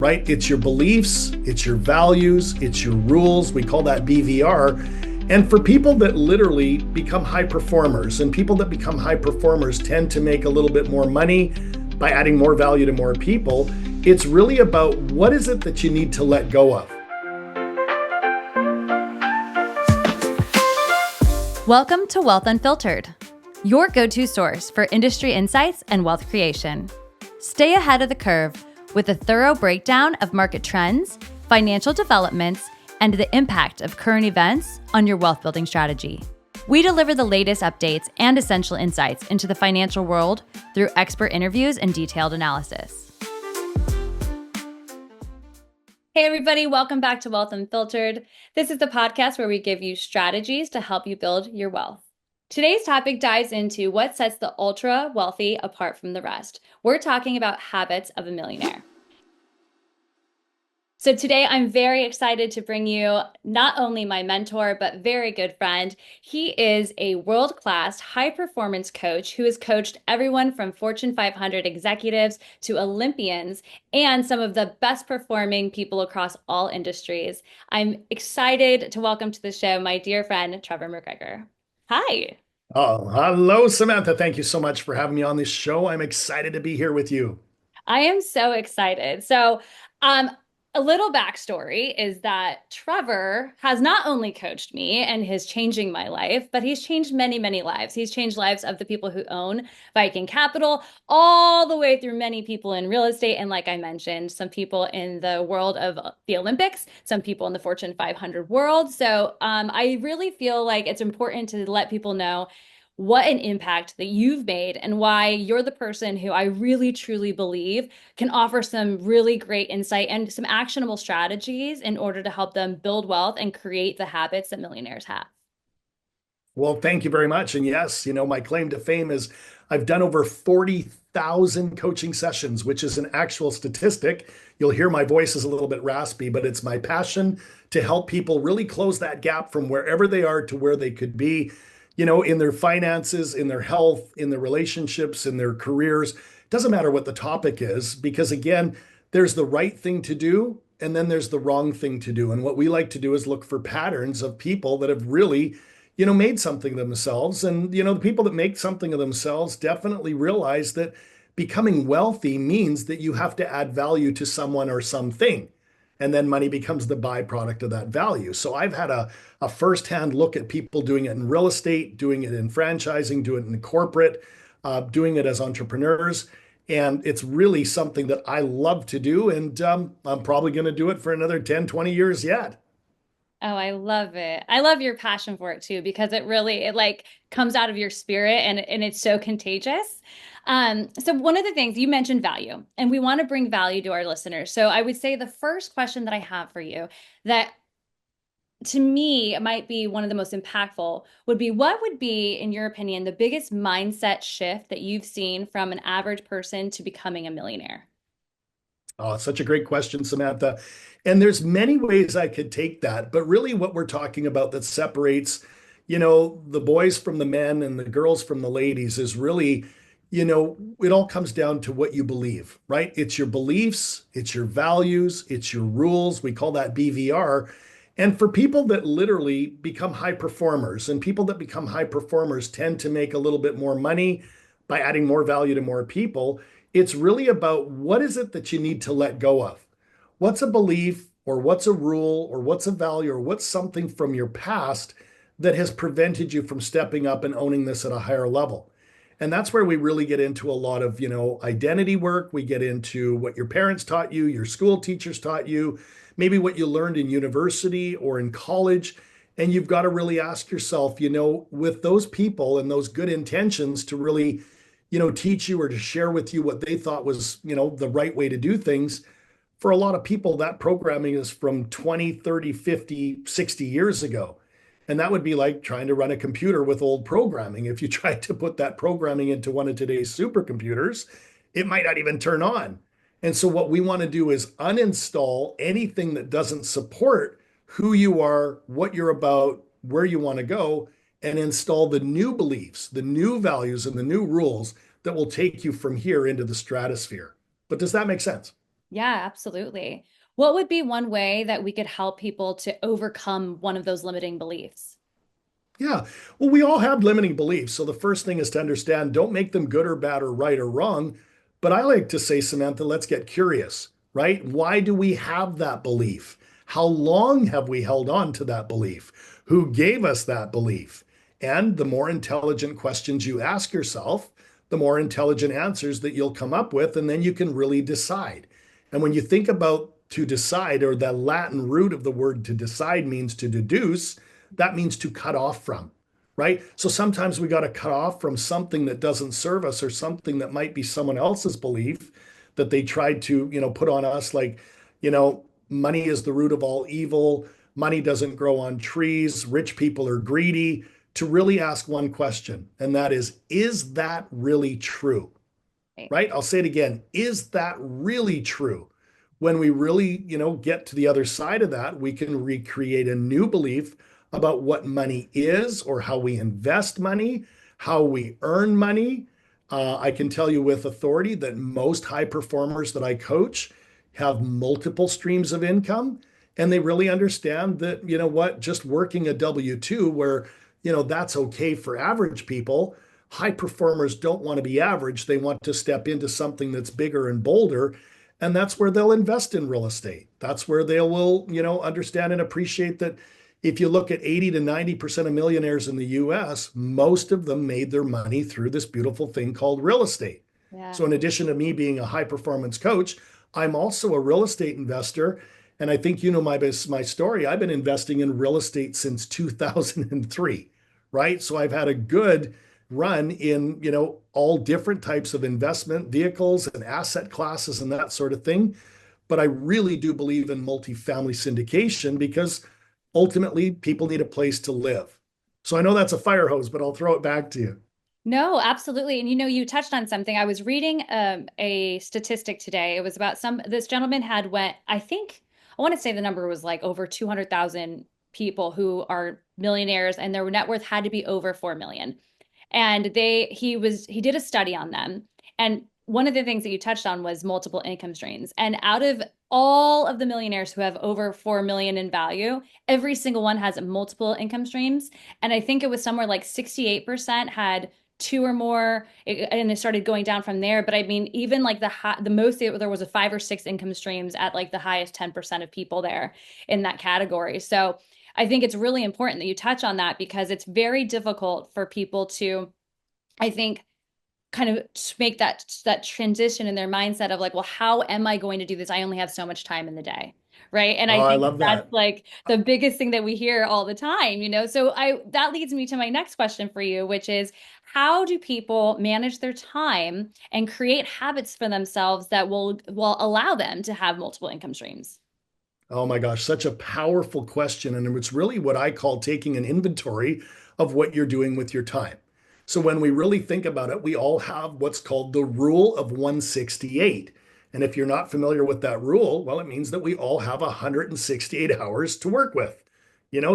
right? It's your beliefs, it's your values, it's your rules. We call that BVR. And for people that literally become high performers, and people that become high performers tend to make a little bit more money by adding more value to more people, it's really about what is it that you need to let go of. Welcome to Wealth Unfiltered, your go-to source for industry insights and wealth creation. Stay ahead of the curve with a thorough breakdown of market trends, financial developments, and the impact of current events on your wealth building strategy. We deliver the latest updates and essential insights into the financial world through expert interviews and detailed analysis. Hey everybody, welcome back to Wealth Unfiltered. This is the podcast where we give you strategies to help you build your wealth. Today's topic dives into what sets the ultra wealthy apart from the rest. We're talking about habits of a millionaire. So today I'm very excited to bring you not only my mentor, but very good friend. He is a world-class high-performance coach who has coached everyone from Fortune 500 executives to Olympians and some of the best performing people across all industries. I'm excited to welcome to the show my dear friend, Trevor McGregor. Hi. Oh, hello, Samantha. Thank you so much for having me on this show. I'm excited to be here with you. I am so excited. A little backstory is that Trevor has not only coached me and is changing my life, but he's changed many, many lives. He's changed lives of the people who own Viking Capital, all the way through many people in real estate. And like I mentioned, some people in the world of the Olympics, some people in the Fortune 500 world. I really feel like it's important to let people know what an impact that you've made and why you're the person who I really truly believe can offer some really great insight and some actionable strategies in order to help them build wealth and create the habits that millionaires have. Well, thank you very much. And yes, my claim to fame is I've done over 40,000 coaching sessions, which is an actual statistic. You'll hear my voice is a little bit raspy, but it's my passion to help people really close that gap from wherever they are to where they could be, in their finances, in their health, in their relationships, in their careers. Doesn't matter what the topic is, because again, there's the right thing to do, and then there's the wrong thing to do. And what we like to do is look for patterns of people that have really made something of themselves. And, the people that make something of themselves definitely realize that becoming wealthy means that you have to add value to someone or something. And then money becomes the byproduct of that value. So I've had a firsthand look at people doing it in real estate, doing it in franchising, doing it in corporate, doing it as entrepreneurs. And it's really something that I love to do. And I'm probably going to do it for another 10, 20 years yet. Oh, I love it. I love your passion for it too, because it like comes out of your spirit and it's so contagious. So one of the things you mentioned value, and we want to bring value to our listeners. So I would say the first question that I have for you that to me might be one of the most impactful would be, what would be, in your opinion, the biggest mindset shift that you've seen from an average person to becoming a millionaire? Oh, such a great question, Samantha. And there's many ways I could take that, but really what we're talking about that separates, the boys from the men and the girls from the ladies is really, it all comes down to what you believe, right? It's your beliefs, it's your values, it's your rules. We call that BVR. And for people that literally become high performers, and people that become high performers tend to make a little bit more money by adding more value to more people, it's really about what is it that you need to let go of? What's a belief or what's a rule or what's a value or what's something from your past that has prevented you from stepping up and owning this at a higher level? And that's where we really get into a lot of, identity work. We get into what your parents taught you, your school teachers taught you, maybe what you learned in university or in college. And you've got to really ask yourself, with those people and those good intentions to really, teach you or to share with you what they thought was, the right way to do things. For a lot of people, that programming is from 20, 30, 50, 60 years ago. And that would be like trying to run a computer with old programming. If you tried to put that programming into one of today's supercomputers, it might not even turn on. And so what we want to do is uninstall anything that doesn't support who you are, what you're about, where you want to go, and install the new beliefs, the new values, and the new rules that will take you from here into the stratosphere. But does that make sense? Yeah, absolutely. What would be one way that we could help people to overcome one of those limiting beliefs? Yeah. Well, we all have limiting beliefs. So the first thing is to understand, don't make them good or bad or right or wrong. But I like to say, Samantha, let's get curious, right? Why do we have that belief? How long have we held on to that belief? Who gave us that belief? And the more intelligent questions you ask yourself, the more intelligent answers that you'll come up with. And then you can really decide. And when you think about to decide, or the Latin root of the word to decide means to deduce, that means to cut off from, right? So sometimes we got to cut off from something that doesn't serve us or something that might be someone else's belief that they tried to, put on us, like, money is the root of all evil, money doesn't grow on trees, rich people are greedy, to really ask one question, and that is that really true? Right. Right? I'll say it again. Is that really true? When we really, get to the other side of that, we can recreate a new belief about what money is or how we invest money, how we earn money. I can tell you with authority that most high performers that I coach have multiple streams of income, and they really understand that, what, just working a W 2 where, that's okay for average people. High performers don't want to be average. They want to step into something that's bigger and bolder. And that's where they'll invest in real estate. That's where they will, understand and appreciate that if you look at 80 to 90% of millionaires in the US, most of them made their money through this beautiful thing called real estate. Yeah. So, in addition to me being a high performance coach, I'm also a real estate investor. And I think you know my story. I've been investing in real estate since 2003, right? So I've had a good run in, all different types of investment vehicles and asset classes and that sort of thing. But I really do believe in multifamily syndication because ultimately people need a place to live. So I know that's a fire hose, but I'll throw it back to you. No, absolutely. And you touched on something. I was reading a statistic today. It was about this gentleman had went, I think, I want to say the number was like over 200,000 people who are millionaires and their net worth had to be over 4 million. And he did a study on them. And one of the things that you touched on was multiple income streams. And out of all of the millionaires who have over 4 million in value, every single one has multiple income streams. And I think it was somewhere like 68% had two or more, and it started going down from there. But I mean, even like the most there was a 5 or 6 income streams at like the highest 10% of people there in that category. So I think it's really important that you touch on that because it's very difficult for people to, I think, kind of make that transition in their mindset of like, well, how am I going to do this? I only have so much time in the day. Right. And Oh, I I think love that's that. like the biggest thing that we hear all the time, So that leads me to my next question for you, which is how do people manage their time and create habits for themselves that will allow them to have multiple income streams? Oh my gosh, such a powerful question. And it's really what I call taking an inventory of what you're doing with your time. So when we really think about it, we all have what's called the rule of 168. And if you're not familiar with that rule, well, it means that we all have 168 hours to work with.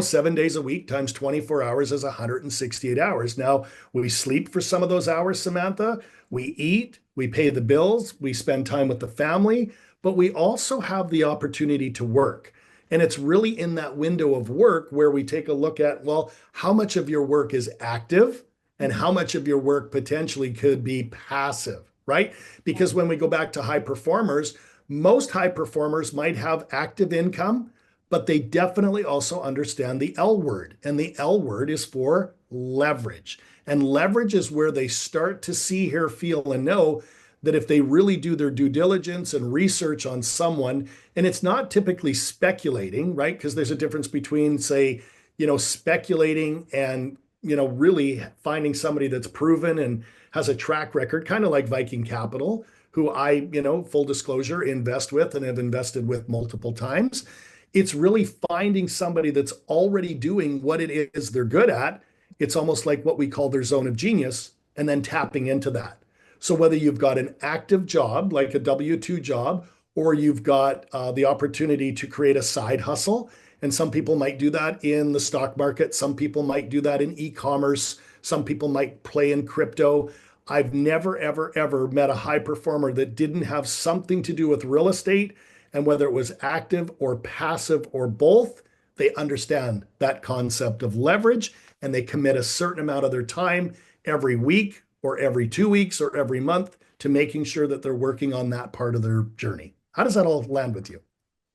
7 days a week times 24 hours is 168 hours. Now, we sleep for some of those hours, Samantha. We eat, we pay the bills, we spend time with the family, but we also have the opportunity to work. And it's really in that window of work where we take a look at, well, how much of your work is active and Mhm. how much of your work potentially could be passive, right? Yeah. Because when we go back to high performers, most high performers might have active income, but they definitely also understand the L word. And the L word is for leverage. And leverage is where they start to see, hear, feel, and know that if they really do their due diligence and research on someone, and it's not typically speculating, right? Because there's a difference between, say, speculating and, really finding somebody that's proven and has a track record, kind of like Viking Capital, who I, full disclosure, invest with and have invested with multiple times. It's really finding somebody that's already doing what it is they're good at. It's almost like what we call their zone of genius, and then tapping into that. So whether you've got an active job, like a W-2 job, or you've got the opportunity to create a side hustle, and some people might do that in the stock market, some people might do that in e-commerce, some people might play in crypto. I've never, ever, ever met a high performer that didn't have something to do with real estate. And whether it was active or passive or both, they understand that concept of leverage and they commit a certain amount of their time every week or every 2 weeks or every month to making sure that they're working on that part of their journey. How does that all land with you?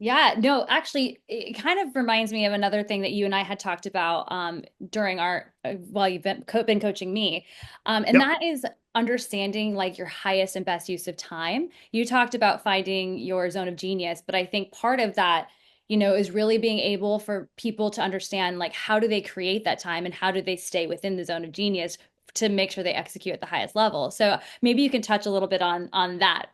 Yeah, no, actually, it kind of reminds me of another thing that you and I had talked about during our while you've been coaching me, and Yep. that is understanding like your highest and best use of time. You talked about finding your zone of genius, but I think part of that, is really being able for people to understand like how do they create that time and how do they stay within the zone of genius to make sure they execute at the highest level. So maybe you can touch a little bit on that.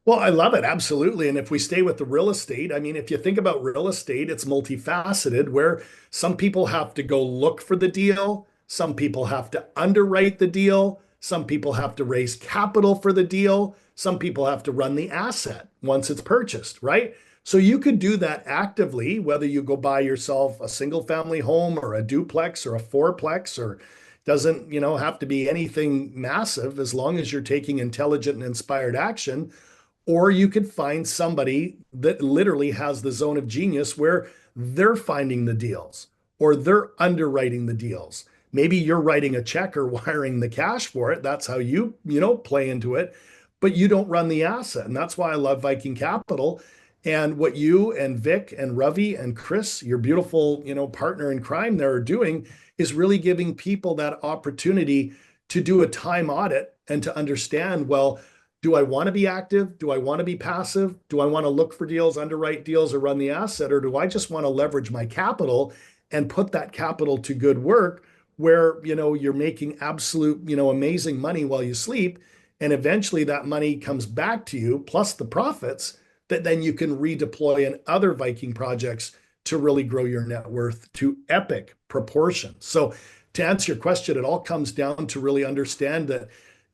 Well, I love it. Absolutely. And if we stay with the real estate, I mean, if you think about real estate, it's multifaceted where some people have to go look for the deal. Some people have to underwrite the deal. Some people have to raise capital for the deal. Some people have to run the asset once it's purchased, right? So you could do that actively, whether you go buy yourself a single family home or a duplex or a fourplex or doesn't, have to be anything massive as long as you're taking intelligent and inspired action. Or you could find somebody that literally has the zone of genius where they're finding the deals or they're underwriting the deals. Maybe you're writing a check or wiring the cash for it. That's how play into it, but you don't run the asset. And that's why I love Viking Capital. And what you and Vic and Ravi and Chris, your beautiful, partner in crime there are doing is really giving people that opportunity to do a time audit and to understand, well, do I want to be active? Do I want to be passive? Do I want to look for deals, underwrite deals, or run the asset? Or do I just want to leverage my capital and put that capital to good work where, you're making absolute, amazing money while you sleep. And eventually that money comes back to you plus the profits that then you can redeploy in other Viking projects to really grow your net worth to epic proportions. So to answer your question, it all comes down to really understand that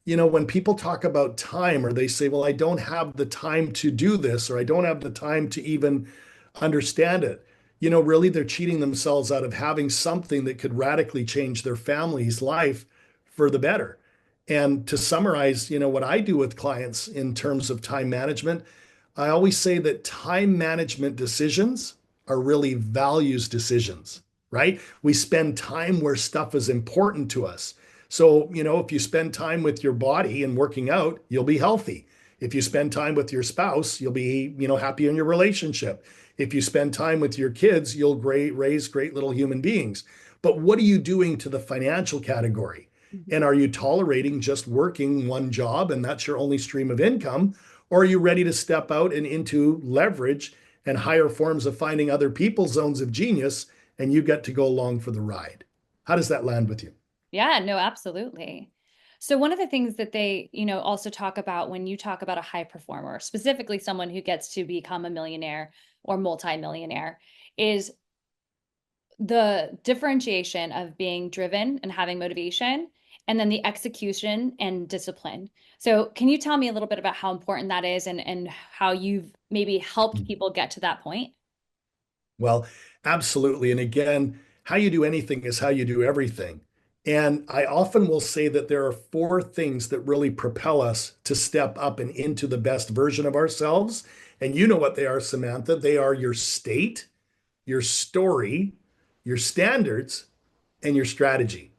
when people talk about time or they say, well, I don't have the time to do this, or I don't have the time to even understand it, really they're cheating themselves out of having something that could radically change their family's life for the better. And to summarize, what I do with clients in terms of time management, I always say that time management decisions are really values decisions, right? We spend time where stuff is important to us. So, if you spend time with your body and working out, you'll be healthy. If you spend time with your spouse, you'll be, happy in your relationship. If you spend time with your kids, you'll raise great little human beings. But what are you doing to the financial category? And are you tolerating just working one job and that's your only stream of income? Or are you ready to step out and into leverage and higher forms of finding other people's zones of genius and you get to go along for the ride? How does that land with you? Yeah, no, absolutely. So one of the things that they, also talk about when you talk about a high performer, specifically someone who gets to become a millionaire or multimillionaire, is the differentiation of being driven and having motivation, and then the execution and discipline. So can you tell me a little bit about how important that is and how you've maybe helped people get to that point? Well, absolutely. And again, how you do anything is how you do everything. And I often will say that there are four things that really propel us to step up and into the best version of ourselves. And you know what they are, Samantha. They are your state, your story, your standards, and your strategy.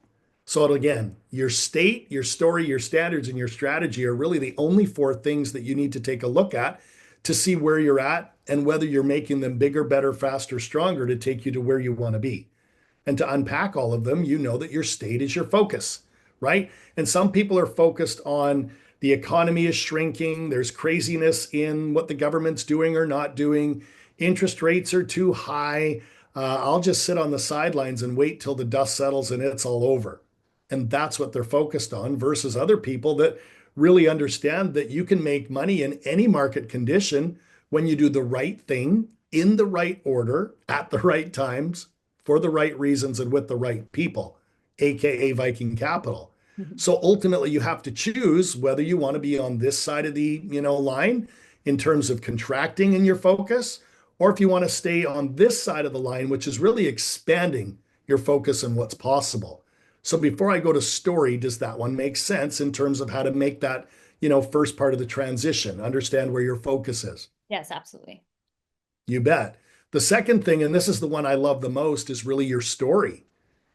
So again, your state, your story, your standards, and your strategy are really the only four things that you need to take a look at to see where you're at and whether you're making them bigger, better, faster, stronger to take you to where you want to be. And to unpack all of them, you know that your state is your focus, right? And some people are focused on the economy is shrinking, there's craziness in what the government's doing or not doing, interest rates are too high. I'll just sit on the sidelines and wait till the dust settles and it's all over. And that's what they're focused on versus other people that really understand that you can make money in any market condition when you do the right thing in the right order at the right times for the right reasons and with the right people, aka Viking Capital. So ultimately, you have to choose whether you want to be on this side of the line in terms of contracting in your focus, or if you want to stay on this side of the line, which is really expanding your focus and what's possible. So before I go to story, does that one make sense in terms of how to make that, first part of the transition, understand where your focus is? Yes, absolutely. You bet. The second thing, and this is the one I love the most, is really your story.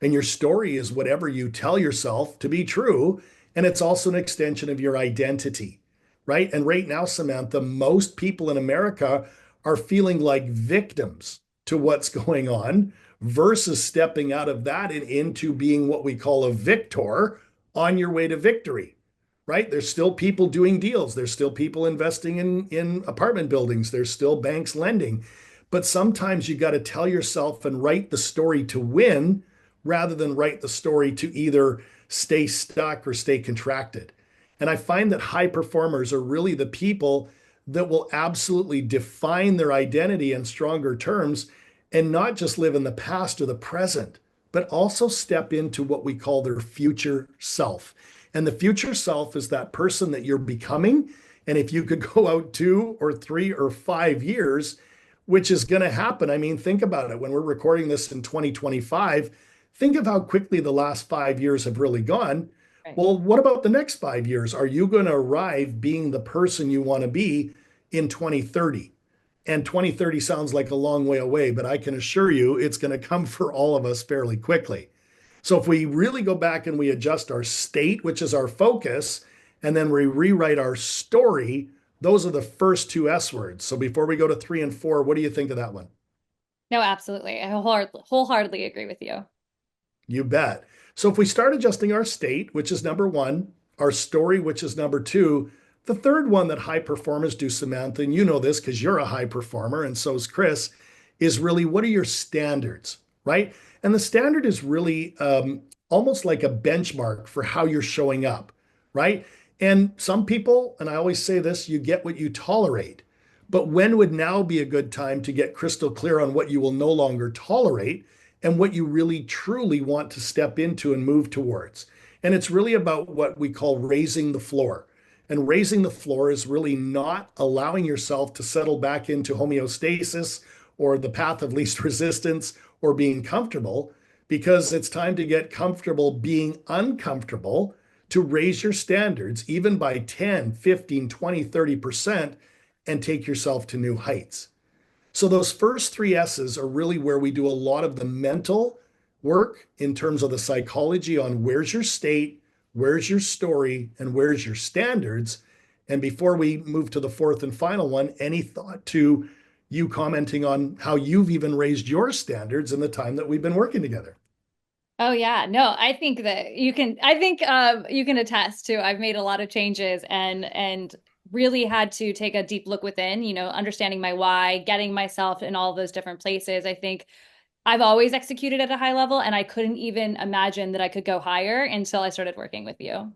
And your story is whatever you tell yourself to be true. And it's also an extension of your identity, right? And right now, Samantha, most people in America are feeling like victims to what's going on versus stepping out of that and into being what we call a victor on your way to victory, right? There's still people doing deals. There's still people investing in apartment buildings. There's still banks lending. But sometimes you got to tell yourself and write the story to win rather than write the story to either stay stuck or stay contracted. And I find that high performers are really the people that will absolutely define their identity in stronger terms and not just live in the past or the present, but also step into what we call their future self. And the future self is that person that you're becoming. And if you could go out 2 or 3 or 5 years, which is going to happen. I mean, think about it. When we're recording this in 2025, think of how quickly the last 5 years have really gone. Right. Well, what about the next 5 years? Are you going to arrive being the person you want to be in 2030? And 2030 sounds like a long way away, but I can assure you it's going to come for all of us fairly quickly. So if we really go back and we adjust our state, which is our focus, and then we rewrite our story, those are the first two S words. So before we go to 3 and 4, what do you think of that one? No, absolutely. I wholeheartedly agree with you. You bet. So if we start adjusting our state, which is number one, our story, which is number two, the third one that high performers do, Samantha, and you know this because you're a high performer, and so is Chris, is really what are your standards, right? And the standard is really almost like a benchmark for how you're showing up, right? And some people, and I always say this, you get what you tolerate. But when would now be a good time to get crystal clear on what you will no longer tolerate and what you really truly want to step into and move towards? And it's really about what we call raising the floor. And raising the floor is really not allowing yourself to settle back into homeostasis or the path of least resistance or being comfortable, because it's time to get comfortable being uncomfortable, to raise your standards even by 10, 15, 20, 30% and take yourself to new heights. So those first three S's are really where we do a lot of the mental work in terms of the psychology on where's your state, where's your story, and where's your standards. And before we move to the fourth and final one, any thought to you commenting on how you've even raised your standards in the time that we've been working together? Oh yeah, no, I think that you can attest to I've made a lot of changes and really had to take a deep look within, understanding my why, getting myself in all those different places. I think I've always executed at a high level and I couldn't even imagine that I could go higher until I started working with you.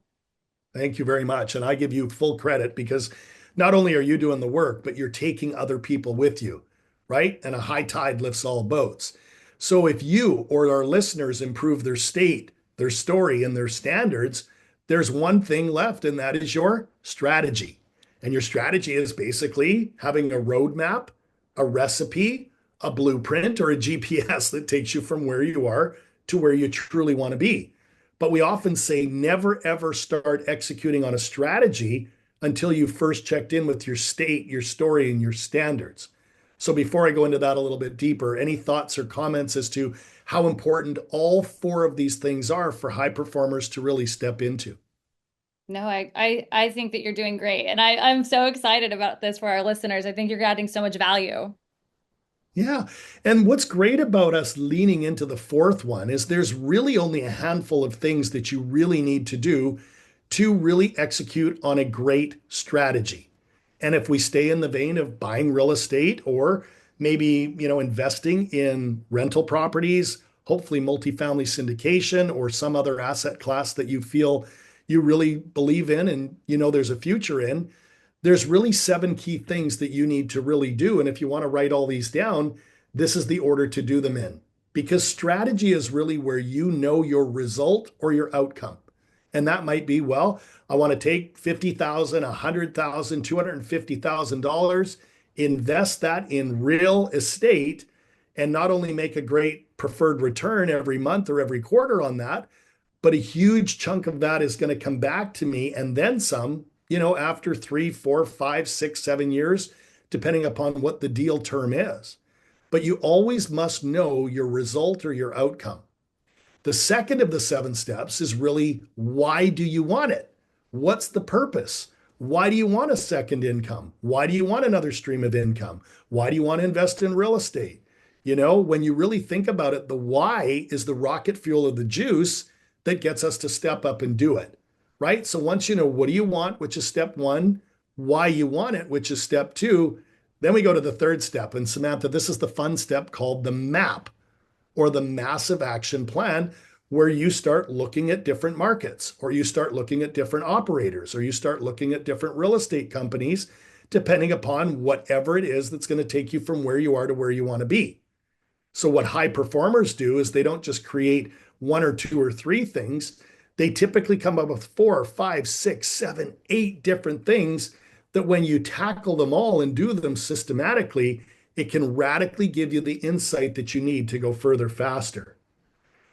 Thank you very much. And I give you full credit because not only are you doing the work, but you're taking other people with you, right? And a high tide lifts all boats. So if you or our listeners improve their state, their story, and their standards, there's one thing left, and that is your strategy. And your strategy is basically having a roadmap, a recipe, a blueprint, or a GPS that takes you from where you are to where you truly want to be. But we often say never ever start executing on a strategy until you first checked in with your state, your story, and your standards. So before I go into that a little bit deeper, any thoughts or comments as to how important all four of these things are for high performers to really step into? No, I think that you're doing great. And I'm so excited about this for our listeners. I think you're adding so much value. Yeah. And what's great about us leaning into the fourth one is there's really only a handful of things that you really need to do to really execute on a great strategy. And if we stay in the vein of buying real estate or maybe, investing in rental properties, hopefully multifamily syndication or some other asset class that you feel you really believe in and there's a future in, there's really 7 key things that you need to really do. And if you want to write all these down, this is the order to do them in. Because strategy is really where you know your result or your outcome. And that might be, well, I want to take 50,000, 100,000, $250,000, invest that in real estate, and not only make a great preferred return every month or every quarter on that, but a huge chunk of that is going to come back to me and then some, after 3, 4, 5, 6, 7 years, depending upon what the deal term is. But you always must know your result or your outcome. The second of the seven steps is really, why do you want it? What's the purpose? Why do you want a second income? Why do you want another stream of income? Why do you want to invest in real estate? When you really think about it, the why is the rocket fuel of the juice that gets us to step up and do it, right? So once you know what do you want, which is step one, why you want it, which is step two, then we go to the third step. And Samantha, this is the fun step called the map, or the massive action plan, where you start looking at different markets, or you start looking at different operators, or you start looking at different real estate companies, depending upon whatever it is that's going to take you from where you are to where you want to be. So what high performers do is they don't just create one or two or three things. They typically come up with 4, 5, 6, 7, 8 different things that when you tackle them all and do them systematically, it can radically give you the insight that you need to go further faster.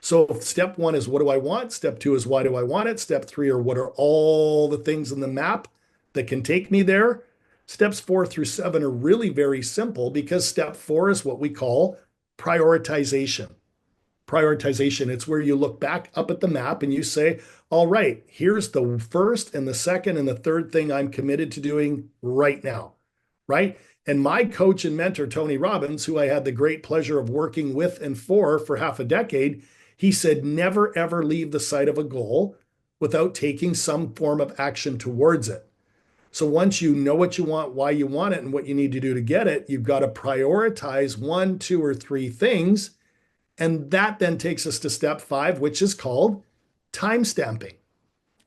So step one is, what do I want? Step two is, why do I want it? Step three are, what are all the things in the map that can take me there? Steps 4 through 7 are really very simple, because step four is what we call prioritization. Prioritization, it's where you look back up at the map and you say, all right, here's the first and the second and the third thing I'm committed to doing right now, right? And my coach and mentor, Tony Robbins, who I had the great pleasure of working with and for half a decade, he said, never, ever leave the sight of a goal without taking some form of action towards it. So once you know what you want, why you want it, and what you need to do to get it, you've got to prioritize 1, 2, or 3 things. And that then takes us to step 5, which is called time stamping.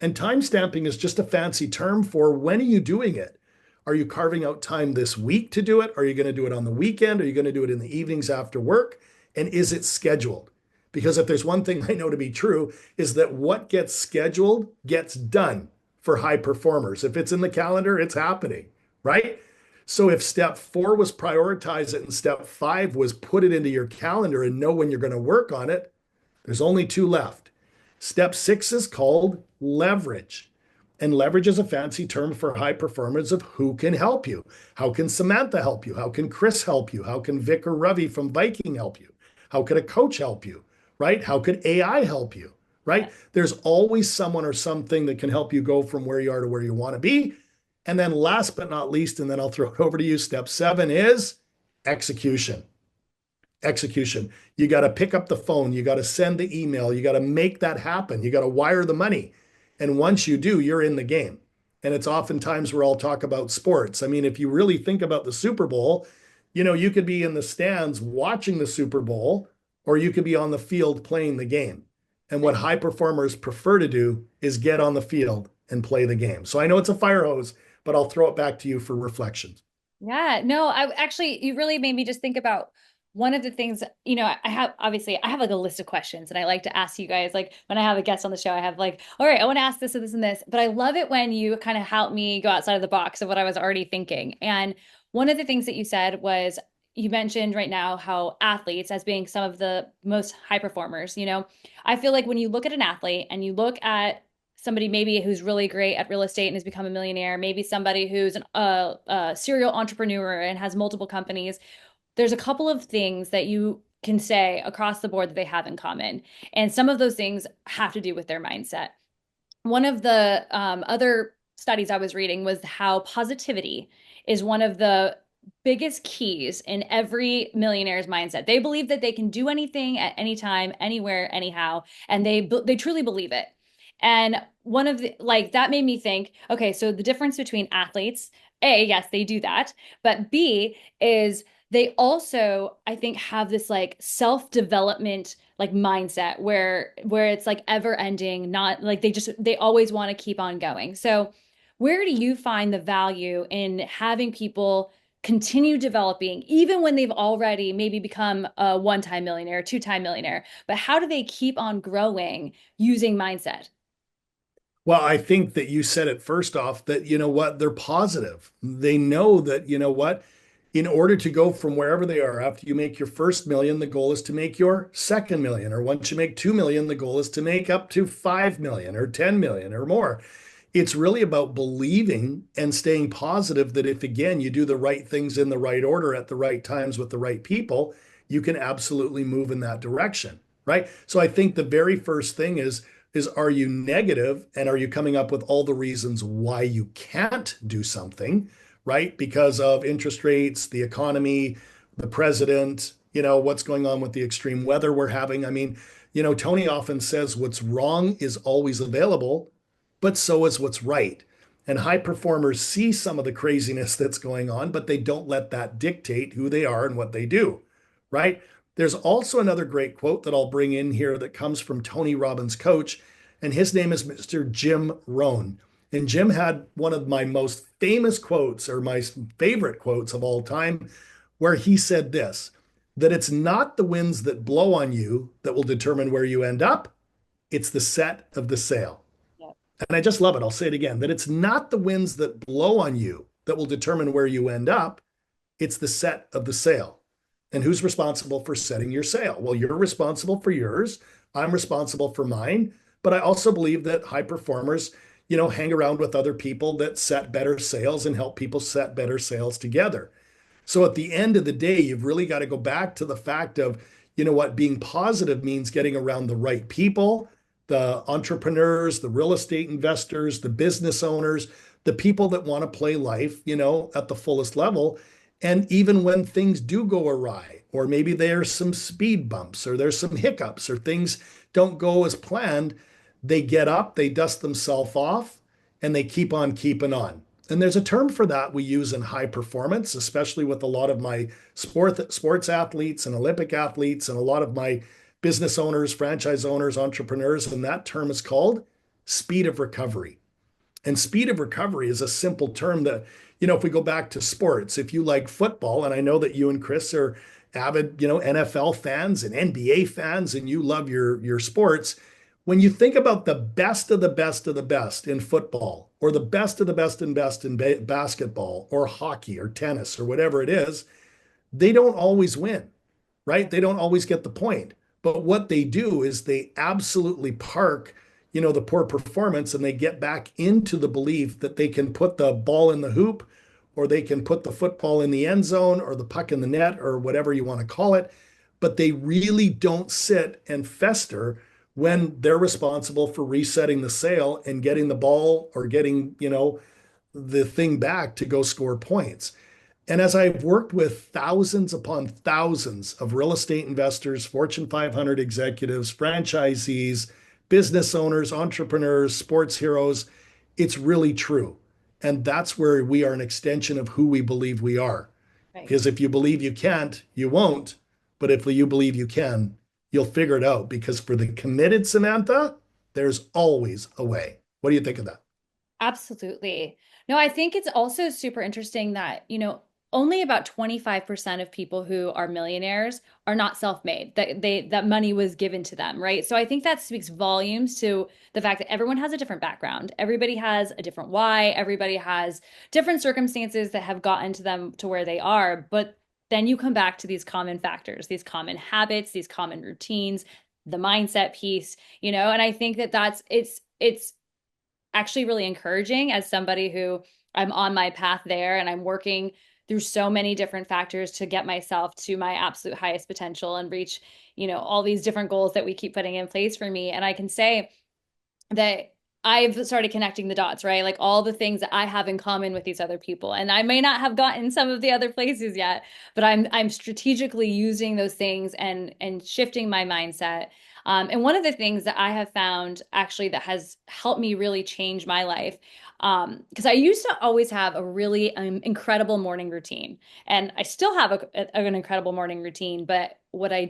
And time stamping is just a fancy term for, when are you doing it? Are you carving out time this week to do it? Are you going to do it on the weekend? Are you going to do it in the evenings after work? And is it scheduled? Because if there's one thing I know to be true, is that what gets scheduled gets done for high performers. If it's in the calendar, it's happening, right? So if step 4 was prioritize it and step 5 was put it into your calendar and know when you're going to work on it, there's only 2 left. Step 6 is called leverage. And leverage is a fancy term for high performance of who can help you. How can Samantha help you? How can Chris help you? How can Vic or Ravi from Viking help you? How could a coach help you, right? How could AI help you, right? There's always someone or something that can help you go from where you are to where you want to be. And then last but not least, and then I'll throw it over to you, step 7 is execution. Execution. You got to pick up the phone. You got to send the email. You got to make that happen. You got to wire the money. And once you do, you're in the game. And it's oftentimes where I'll talk about sports. I mean, if you really think about the Super Bowl, you could be in the stands watching the Super Bowl, or you could be on the field playing the game. And what high performers prefer to do is get on the field and play the game. So I know it's a fire hose, but I'll throw it back to you for reflection. Yeah, no, I actually, you really made me just think about one of the things, I have like a list of questions and I like to ask you guys, like when I have a guest on the show, I have like, all right, I want to ask this and this and this, but I love it when you kind of help me go outside of the box of what I was already thinking. And one of the things that you said was, you mentioned right now how athletes as being some of the most high performers, I feel like when you look at an athlete and you look at somebody maybe who's really great at real estate and has become a millionaire, maybe somebody who's a serial entrepreneur and has multiple companies, there's a couple of things that you can say across the board that they have in common. And some of those things have to do with their mindset. One of the other studies I was reading was how positivity is one of the biggest keys in every millionaire's mindset. They believe that they can do anything at any time, anywhere, anyhow, and they truly believe it. And one of the, like, that made me think, okay, so the difference between athletes, A, yes, they do that, but B is they also, I think, have this like self-development like mindset where it's like ever ending, not like they always want to keep on going. So where do you find the value in having people continue developing, even when they've already maybe become a one-time millionaire, two-time millionaire, but how do they keep on growing using mindset? Well, I think that you said it first off, that, they're positive. They know that, In order to go from wherever they are, after you make your first million, the goal is to make your second million. Or once you make 2 million, the goal is to make up to 5 million or 10 million or more. It's really about believing and staying positive that if, again, you do the right things in the right order at the right times with the right people, you can absolutely move in that direction. Right. So I think the very first thing is are you negative and are you coming up with all the reasons why you can't do something, right? Because of interest rates, the economy, the president, what's going on with the extreme weather we're having. I mean, Tony often says what's wrong is always available, but so is what's right. And high performers see some of the craziness that's going on, but they don't let that dictate who they are and what they do, right? There's also another great quote that I'll bring in here that comes from Tony Robbins' coach, and his name is Mr. Jim Rohn. And Jim had one of my most famous quotes, or my favorite quotes of all time, where he said this, that it's not the winds that blow on you that will determine where you end up, it's the set of the sail. Yep. And I just love it. I'll say it again, that it's not the winds that blow on you that will determine where you end up, it's the set of the sail. And who's responsible for setting your sail? Well, you're responsible for yours. I'm responsible for mine. But I also believe that high performers, hang around with other people that set better sails and help people set better sails together. So at the end of the day, you've really got to go back to the fact of, what being positive means getting around the right people, the entrepreneurs, the real estate investors, the business owners, the people that want to play life, at the fullest level. And even when things do go awry, or maybe there's some speed bumps, or there's some hiccups, or things don't go as planned, they get up, they dust themselves off, and they keep on keeping on. And there's a term for that we use in high performance, especially with a lot of my sports athletes and Olympic athletes and a lot of my business owners, franchise owners, entrepreneurs. And that term is called speed of recovery. And speed of recovery is a simple term that, if we go back to sports, if you like football, and I know that you and Chris are avid, NFL fans and NBA fans, and you love your sports, when you think about the best of the best of the best in football, or the best of the best and best in basketball, or hockey, or tennis, or whatever it is, they don't always win, right? They don't always get the point. But what they do is they absolutely park, the poor performance, and they get back into the belief that they can put the ball in the hoop, or they can put the football in the end zone, or the puck in the net, or whatever you want to call it. But they really don't sit and fester when they're responsible for resetting the sail and getting the ball, or getting, the thing back to go score points. And as I've worked with thousands upon thousands of real estate investors, Fortune 500 executives, franchisees, business owners, entrepreneurs, sports heroes, it's really true. And that's where we are an extension of who we believe we are. Right. Because if you believe you can't, you won't. But if you believe you can, you'll figure it out. Because for the committed Samantha, there's always a way. What do you think of that? Absolutely. No, I think it's also super interesting that, only about 25% of people who are millionaires are not self-made, that money was given to them, right? So I think that speaks volumes to the fact that everyone has a different background. Everybody has a different why. Everybody has different circumstances that have gotten to them to where they are. But then you come back to these common factors, these common habits, these common routines, the mindset piece, and I think that it's actually really encouraging as somebody who I'm on my path there and I'm working through so many different factors to get myself to my absolute highest potential and reach, all these different goals that we keep putting in place for me. And I can say that I've started connecting the dots, right? Like all the things that I have in common with these other people. And I may not have gotten some of the other places yet, but I'm strategically using those things and shifting my mindset. And one of the things that I have found actually that has helped me really change my life, because I used to always have a really incredible morning routine, and I still have an incredible morning routine. But what I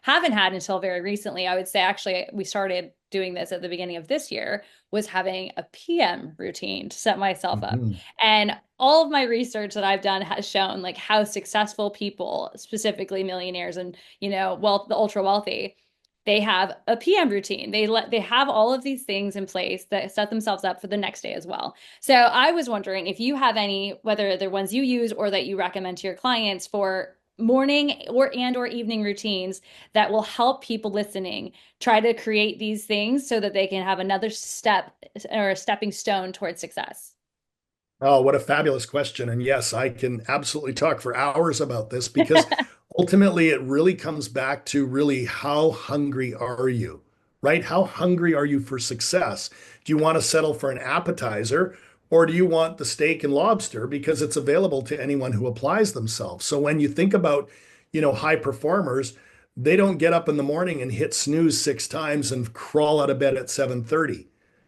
haven't had until very recently, I would say actually we started doing this at the beginning of this year, was having a PM routine to set myself up. Mhm. And all of my research that I've done has shown like how successful people, specifically millionaires and, wealth, the ultra wealthy, they have a PM routine. They have all of these things in place that set themselves up for the next day as well. So I was wondering if you have any, whether they're ones you use or that you recommend to your clients for morning or evening routines that will help people listening try to create these things so that they can have another step or a stepping stone towards success. Oh, what a fabulous question. And yes, I can absolutely talk for hours about this because ultimately it really comes back to really how hungry are you, right? How hungry are you for success? Do you want to settle for an appetizer or do you want the steak and lobster because it's available to anyone who applies themselves? So when you think about, high performers, they don't get up in the morning and hit snooze 6 times and crawl out of bed at 7:30,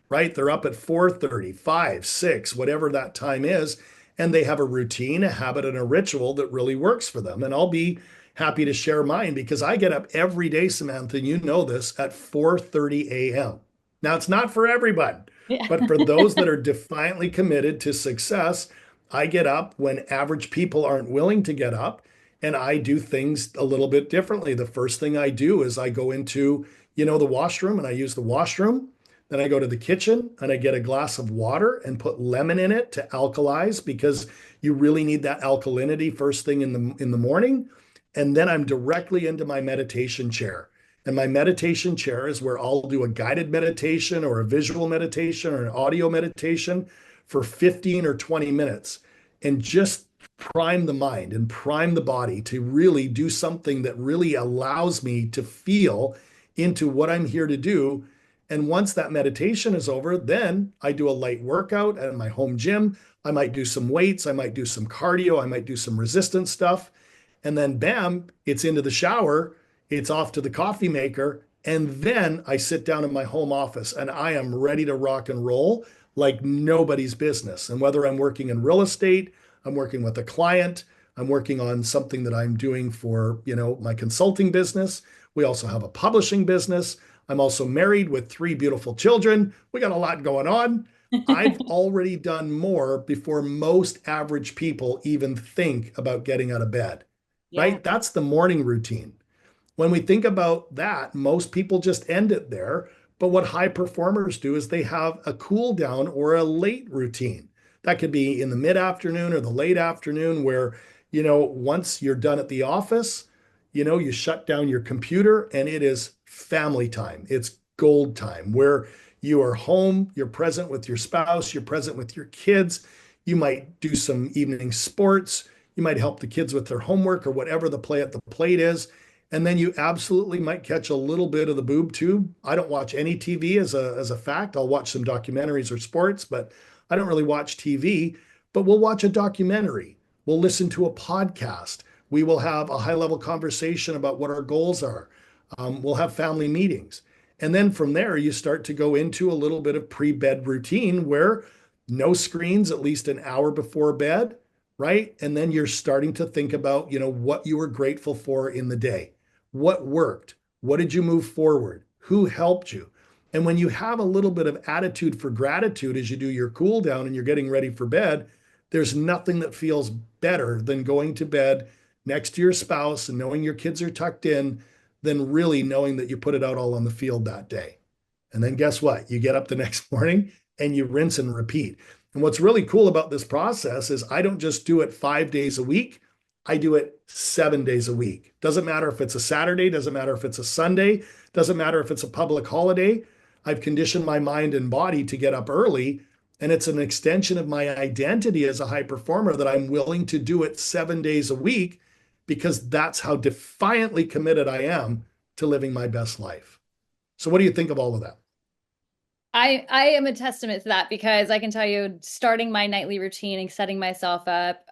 right? They're up at 4:30, 5, 6, whatever that time is, and they have a routine, a habit, and a ritual that really works for them. And I'll be happy to share mine because I get up every day, Samantha, and you know this, at 4:30 a.m. Now, it's not for everyone, Yeah. but for those that are defiantly committed to success, I get up when average people aren't willing to get up, and I do things a little bit differently. The first thing I do is I go into, the washroom and I use the washroom. Then I go to the kitchen and I get a glass of water and put lemon in it to alkalize because you really need that alkalinity first thing in the morning. And then I'm directly into my meditation chair. And my meditation chair is where I'll do a guided meditation or a visual meditation or an audio meditation for 15 or 20 minutes and just prime the mind and prime the body to really do something that really allows me to feel into what I'm here to do. And once that meditation is over, then I do a light workout at my home gym. I might do some weights, I might do some cardio, I might do some resistance stuff. And then bam, it's into the shower, it's off to the coffee maker. And then I sit down in my home office and I am ready to rock and roll like nobody's business. And whether I'm working in real estate, I'm working with a client, I'm working on something that I'm doing for, my consulting business. We also have a publishing business. I'm also married with 3 beautiful children. We got a lot going on. I've already done more before most average people even think about getting out of bed, Yeah. right? That's the morning routine. When we think about that, most people just end it there. But what high performers do is they have a cool down or a late routine. That could be in the mid afternoon or the late afternoon, where, once you're done at the office, you shut down your computer and it is family time. It's gold time where you are home, you're present with your spouse, you're present with your kids. You might do some evening sports. You might help the kids with their homework or whatever the play at the plate is. And then you absolutely might catch a little bit of the boob tube. I don't watch any TV as a fact. I'll watch some documentaries or sports, but I don't really watch TV. But we'll watch a documentary. We'll listen to a podcast. We will have a high level conversation about what our goals are. We'll have family meetings. And then from there, you start to go into a little bit of pre bed routine where no screens at least an hour before bed, right? And then you're starting to think about, what you were grateful for in the day. What worked? What did you move forward? Who helped you? And when you have a little bit of attitude for gratitude as you do your cool down and you're getting ready for bed, there's nothing that feels better than going to bed next to your spouse and knowing your kids are tucked in than really knowing that you put it out all on the field that day. And then guess what? You get up the next morning and you rinse and repeat. And what's really cool about this process is I don't just do it 5 days a week. I do it 7 days a week. Doesn't matter if it's a Saturday, doesn't matter if it's a Sunday, doesn't matter if it's a public holiday. I've conditioned my mind and body to get up early. And it's an extension of my identity as a high performer that I'm willing to do it 7 days a week because that's how defiantly committed I am to living my best life. So, what do you think of all of that? I am a testament to that because I can tell you, starting my nightly routine and setting myself up,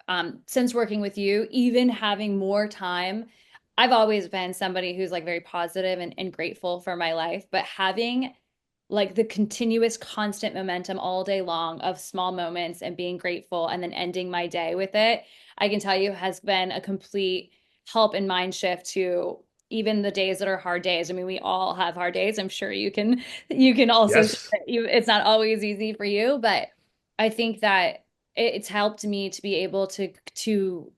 since working with you, even having more time, I've always been somebody who's like very positive and grateful for my life, but having like the continuous constant momentum all day long of small moments and being grateful and then ending my day with it, I can tell you has been a complete help and mind shift to even the days that are hard days. I mean, we all have hard days. I'm sure you can also say Yes. that it's not always easy for you, but I think that it's helped me to be able to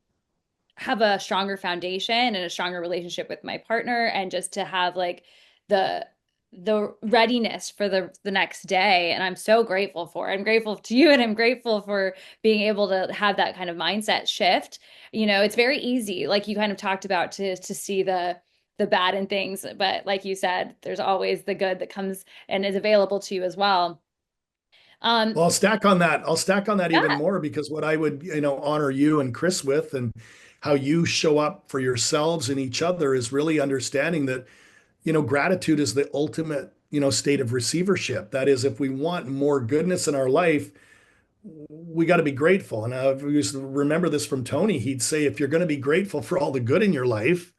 have a stronger foundation and a stronger relationship with my partner and just to have like the the readiness for the next day. And I'm so grateful for it. I'm grateful to you, and I'm grateful for being able to have that kind of mindset shift. It's very easy, like you kind of talked about, to see the bad in things, but like you said, there's always the good that comes and is available to you as well. um Well, I'll stack on that. I'll stack on that even yeah. more because what I would, honor you and Chris with and how you show up for yourselves and each other is really understanding that, gratitude is the ultimate, state of receivership. That is, if we want more goodness in our life, we got to be grateful. And I used to remember this from Tony. He'd say, if you're going to be grateful for all the good in your life,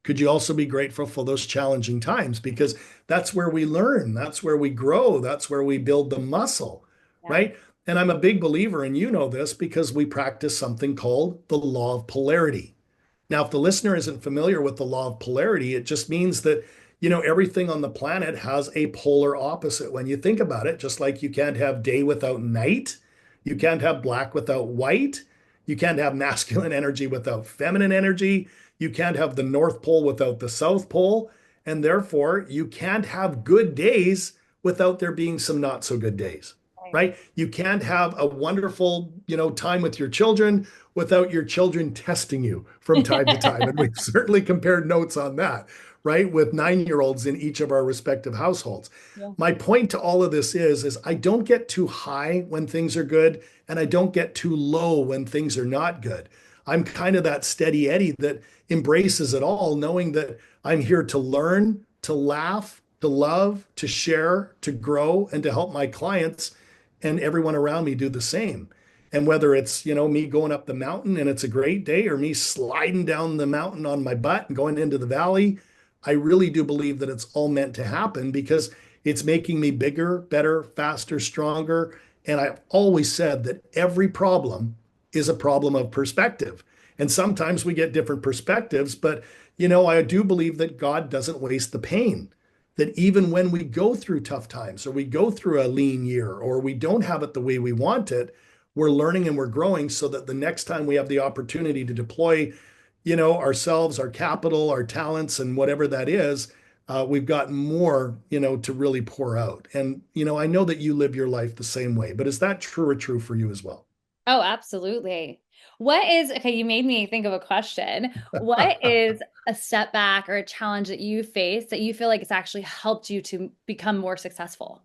could you also be grateful for those challenging times? Because that's where we learn, that's where we grow, that's where we build the muscle, Yeah. right? And I'm a big believer, and you know this because we practice something called the law of polarity. Now, if the listener isn't familiar with the law of polarity, it just means that, everything on the planet has a polar opposite. When you think about it, just like you can't have day without night, you can't have black without white, you can't have masculine energy without feminine energy, you can't have the North Pole without the South Pole, and therefore you can't have good days without there being some not so good days, Right. right? You can't have a wonderful, time with your children without your children testing you from time to time. And we've certainly compared notes on that, right? With 9-year olds in each of our respective households. Yeah. My point to all of this is I don't get too high when things are good, and I don't get too low when things are not good. I'm kind of that steady Eddie that embraces it all, knowing that I'm here to learn, to laugh, to love, to share, to grow, and to help my clients and everyone around me do the same. And whether it's, me going up the mountain and it's a great day or me sliding down the mountain on my butt and going into the valley, I really do believe that it's all meant to happen because it's making me bigger, better, faster, stronger. And I've always said that every problem is a problem of perspective. And sometimes we get different perspectives, but I do believe that God doesn't waste the pain. That even when we go through tough times or we go through a lean year or we don't have it the way we want it, we're learning and we're growing so that the next time we have the opportunity to deploy, ourselves, our capital, our talents, and whatever that is, we've got more, to really pour out. And, I know that you live your life the same way, but is that true or true for you as well? Oh, absolutely. Okay, you made me think of a question. What is a setback or a challenge that you face that you feel like it's actually helped you to become more successful?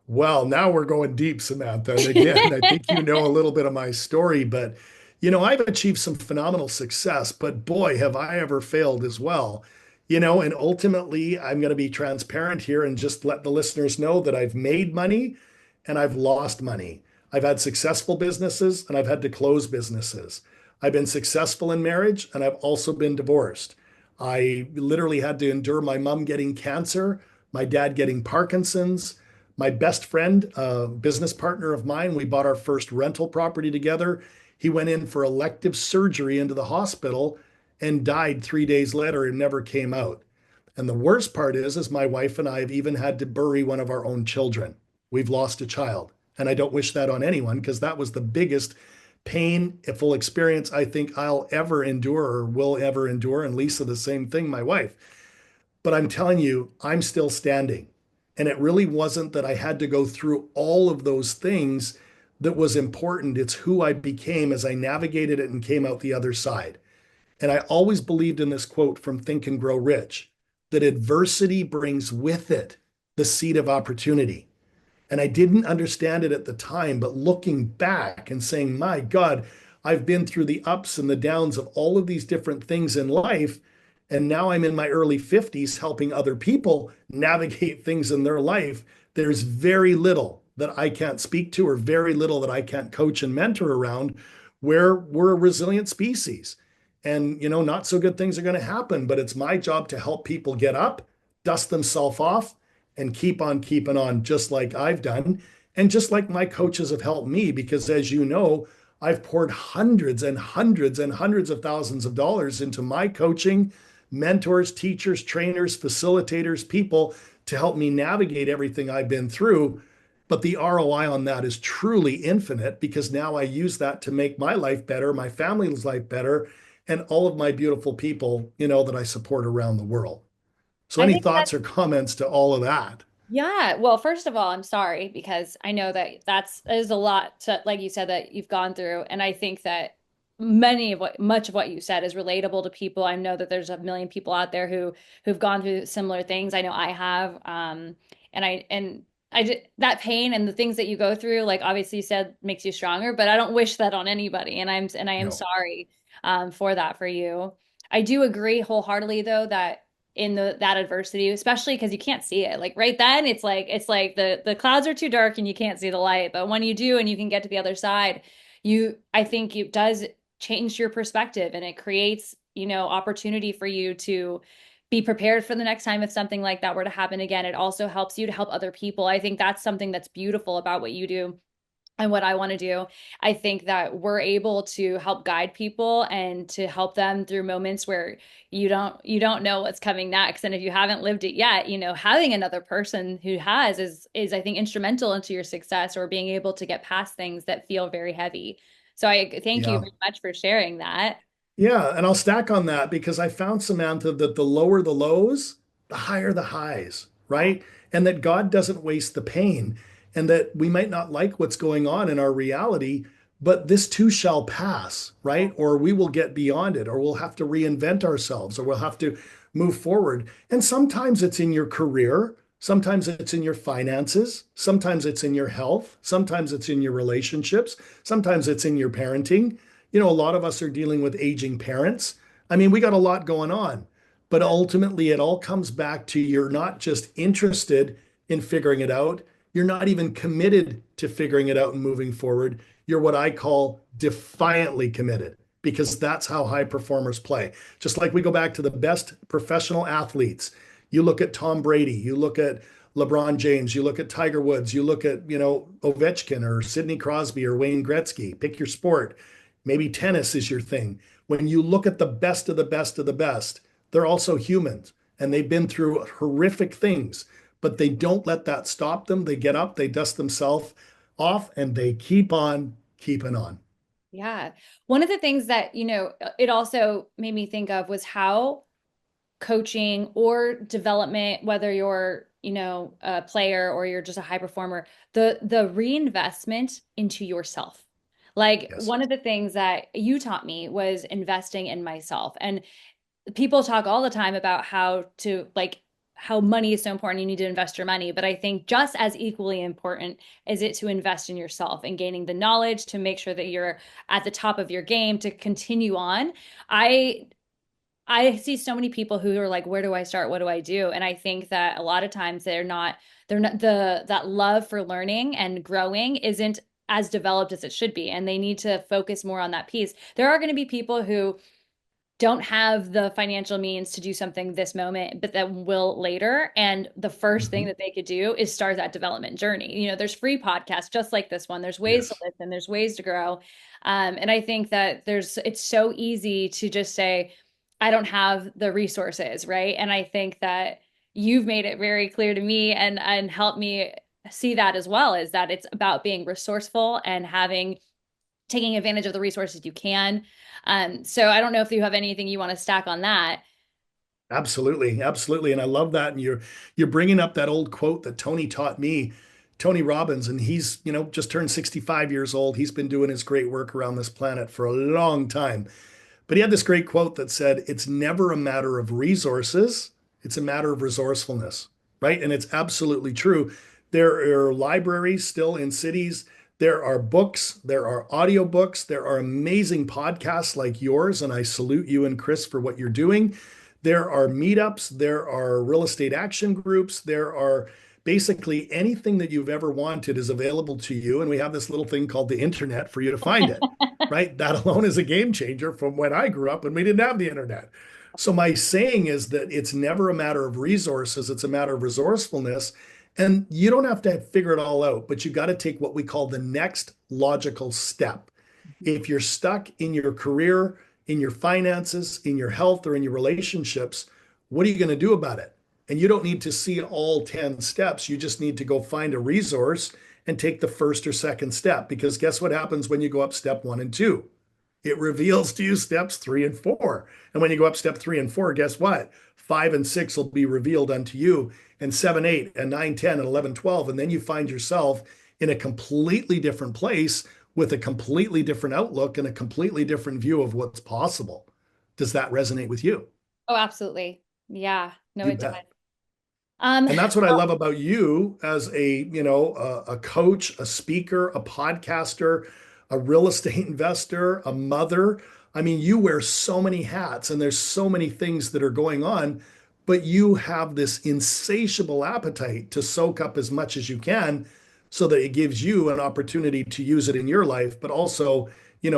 Well, now we're going deep, Samantha. And again, I think you know a little bit of my story, but I've achieved some phenomenal success, but boy, have I ever failed as well. And ultimately, I'm going to be transparent here and just let the listeners know that I've made money and I've lost money. I've had successful businesses and I've had to close businesses. I've been successful in marriage and I've also been divorced. I literally had to endure my mom getting cancer, my dad getting Parkinson's. My best friend, a business partner of mine, we bought our first rental property together. He went in for elective surgery into the hospital and died 3 days later and never came out. And the worst part is my wife and I have even had to bury one of our own children. We've lost a child. And I don't wish that on anyone because that was the biggest painful experience I think I'll ever endure or will ever endure. And Lisa, the same thing, my wife. But I'm telling you, I'm still standing. And it really wasn't that I had to go through all of those things that was important. It's who I became as I navigated it and came out the other side. And I always believed in this quote from Think and Grow Rich that adversity brings with it the seed of opportunity. And I didn't understand it at the time, but looking back and saying, my God, I've been through the ups and the downs of all of these different things in life. And now I'm in my early 50s helping other people navigate things in their life. There's very little that I can't speak to, or very little that I can't coach and mentor around, where we're a resilient species. And, not so good things are going to happen, but it's my job to help people get up, dust themselves off, and keep on keeping on, just like I've done. And just like my coaches have helped me, because as you know, I've poured hundreds and hundreds and hundreds of thousands of dollars into my coaching, mentors, teachers, trainers, facilitators, people to help me navigate everything I've been through. But the ROI on that is truly infinite because now I use that to make my life better, my family's life better, and all of my beautiful people, that I support around the world. So I any think thoughts or comments to all of that? yeah. Well, first of all, I'm sorry because I know that that is a lot to, like you said, that you've gone through. And I think that much of what you said is relatable to people. I know that there's a million people out there who've gone through similar things. I know I have. And I just, that pain and the things that you go through, like obviously you said makes you stronger, but I don't wish that on anybody. And I am No. sorry, for that for you. I do agree wholeheartedly though that in that adversity, especially because you can't see it. Like right then, it's like the clouds are too dark and you can't see the light. But when you do and you can get to the other side, I think it does change your perspective and it creates, opportunity for you to be prepared for the next time if something like that were to happen again. It also helps you to help other people. I think that's something that's beautiful about what you do and what I want to do. I think that we're able to help guide people and to help them through moments where you don't know what's coming next. And if you haven't lived it yet, having another person who has is I think instrumental into your success or being able to get past things that feel very heavy. So I thank you Yeah. very much for sharing that. Yeah, and I'll stack on that because I found, Samantha, that the lower the lows, the higher the highs, Yeah. right? And that God doesn't waste the pain, and that we might not like what's going on in our reality, but this too shall pass, right? Or we will get beyond it, or we'll have to reinvent ourselves, or we'll have to move forward. And sometimes it's in your career, sometimes it's in your finances, sometimes it's in your health, sometimes it's in your relationships, sometimes it's in your parenting. A lot of us are dealing with aging parents. I mean, we got a lot going on, but ultimately it all comes back to you're not just interested in figuring it out. You're not even committed to figuring it out and moving forward. You're what I call defiantly committed because that's how high performers play. Just like we go back to the best professional athletes. You look at Tom Brady, you look at LeBron James, you look at Tiger Woods, you look at, Ovechkin or Sidney Crosby or Wayne Gretzky, pick your sport. Maybe tennis is your thing. When you look at the best of the best of the best, they're also humans and they've been through horrific things, but they don't let that stop them. They get up, they dust themselves off, and they keep on keeping on. Yeah. One of the things that, it also made me think of was how coaching or development, whether you're, a player or you're just a high performer, the reinvestment into yourself. Like Yes. one of the things that you taught me was investing in myself. And people talk all the time about how money is so important. You need to invest your money. But I think just as equally important is it to invest in yourself and gaining the knowledge to make sure that you're at the top of your game to continue on. I I see so many people who are like, where do I start? What do I do? And I think that a lot of times they're not that love for learning and growing isn't as developed as it should be. And they need to focus more on that piece. There are going to be people who don't have the financial means to do something this moment, but that will later. And the first thing Mhm. that they could do is start that development journey. There's free podcasts just like this one. There's ways to Yes. listen, there's ways to grow. And I think that it's so easy to just say, I don't have the resources, right? And I think that you've made it very clear to me and helped me see that as well, is that it's about being resourceful and taking advantage of the resources you can. So I don't know if you have anything you want to stack on that. Absolutely, absolutely, and I love that. And you're bringing up that old quote that Tony taught me, Tony Robbins, and he's just turned 65 years old. He's been doing his great work around this planet for a long time. But he had this great quote that said, "It's never a matter of resources; it's a matter of resourcefulness." Right, and it's absolutely true. There are libraries still in cities. There are books, there are audiobooks, there are amazing podcasts like yours, and I salute you and Chris for what you're doing. There are meetups, there are real estate action groups, there are basically anything that you've ever wanted is available to you. And we have this little thing called the internet for you to find it, right? That alone is a game changer from when I grew up and we didn't have the internet. So my saying is that it's never a matter of resources, it's a matter of resourcefulness. And you don't have to figure it all out, but you got to take what we call the next logical step. If you're stuck in your career, in your finances, in your health, or in your relationships, what are you going to do about it? And you don't need to see all 10 steps. You just need to go find a resource and take the first or second step. Because guess what happens when you go up step one and two? It reveals to you steps 3 and 4. And when you go up step 3 and 4, guess what? 5 and 6 will be revealed unto you, and 7, 8, and 9, 10, and 11, 12. And then you find yourself in a completely different place with a completely different outlook and a completely different view of what's possible. Does that resonate with you? Oh, absolutely. Yeah. No, You it does. bet. Um, And that's what I love about you as a coach, a speaker, a podcaster, a real estate investor, a mother. I mean, you wear so many hats and there's so many things that are going on, but you have this insatiable appetite to soak up as much as you can so that it gives you an opportunity to use it in your life, but also,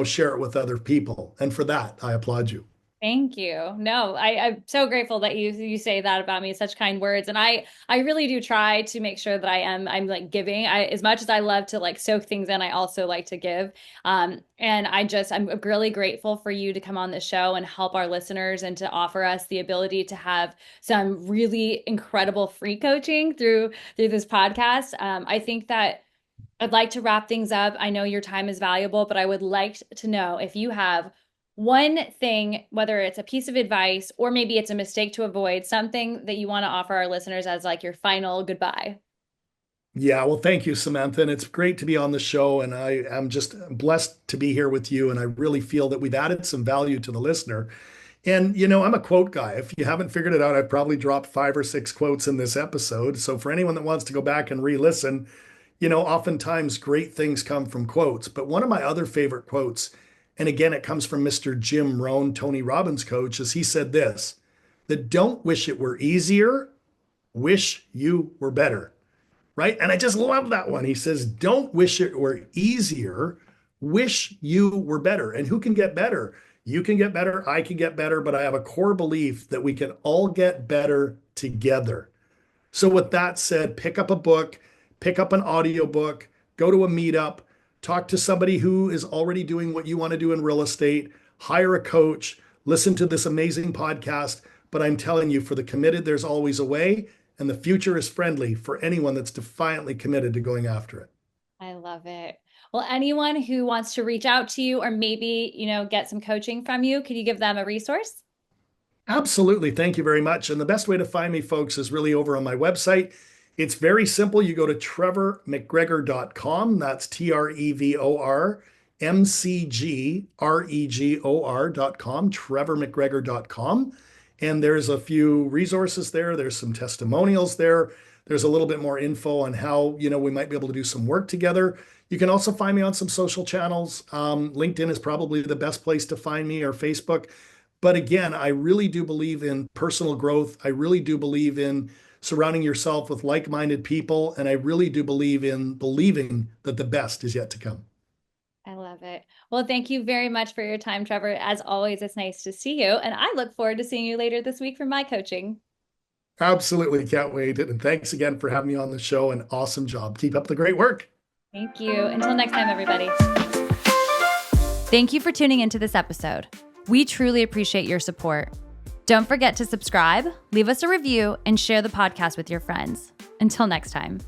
share it with other people. And for that, I applaud you. Thank you. No, I'm so grateful that you say that about me, such kind words. And I really do try to make sure that I'm like giving. As much as I love to like soak things in, I also like to give. And I'm really grateful for you to come on the show and help our listeners and to offer us the ability to have some really incredible free coaching through this podcast. I think that I'd like to wrap things up. I know your time is valuable, but I would like to know if you have one thing, whether it's a piece of advice or maybe it's a mistake to avoid, something that you want to offer our listeners as like your final goodbye. Yeah, well, thank you, Samantha. And it's great to be on the show. And I am just blessed to be here with you. And I really feel that we've added some value to the listener. And, I'm a quote guy. If you haven't figured it out, I've probably dropped 5 or 6 quotes in this episode. So for anyone that wants to go back and re listen, oftentimes great things come from quotes. But one of my other favorite quotes, and again, it comes from Mr. Jim Rohn, Tony Robbins' coach, is he said this: that don't wish it were easier, wish you were better. Right. And I just love that one. He says, don't wish it were easier, wish you were better. And who can get better? You can get better. I can get better. But I have a core belief that we can all get better together. So, with that said, pick up a book, pick up an audiobook, go to a meetup, talk to somebody who is already doing what you want to do in real estate, hire a coach, listen to this amazing podcast. But I'm telling you, for the committed, there's always a way. And the future is friendly for anyone that's defiantly committed to going after it. I love it. Well, anyone who wants to reach out to you or maybe, get some coaching from you, could you give them a resource? Absolutely. Thank you very much. And the best way to find me, folks, is really over on my website. It's very simple. You go to trevormcgregor.com. That's TrevorMcGregor.com, trevormcgregor.com. And there's a few resources there. There's some testimonials there. There's a little bit more info on how, we might be able to do some work together. You can also find me on some social channels. LinkedIn is probably the best place to find me, or Facebook. But again, I really do believe in personal growth. I really do believe in surrounding yourself with like-minded people. And I really do believe in believing that the best is yet to come. I love it. Well, thank you very much for your time, Trevor. As always, it's nice to see you. And I look forward to seeing you later this week for my coaching. Absolutely can't wait. And thanks again for having me on the show. An awesome job. Keep up the great work. Thank you. Until next time, everybody. Thank you for tuning into this episode. We truly appreciate your support. Don't forget to subscribe, leave us a review, and share the podcast with your friends. Until next time.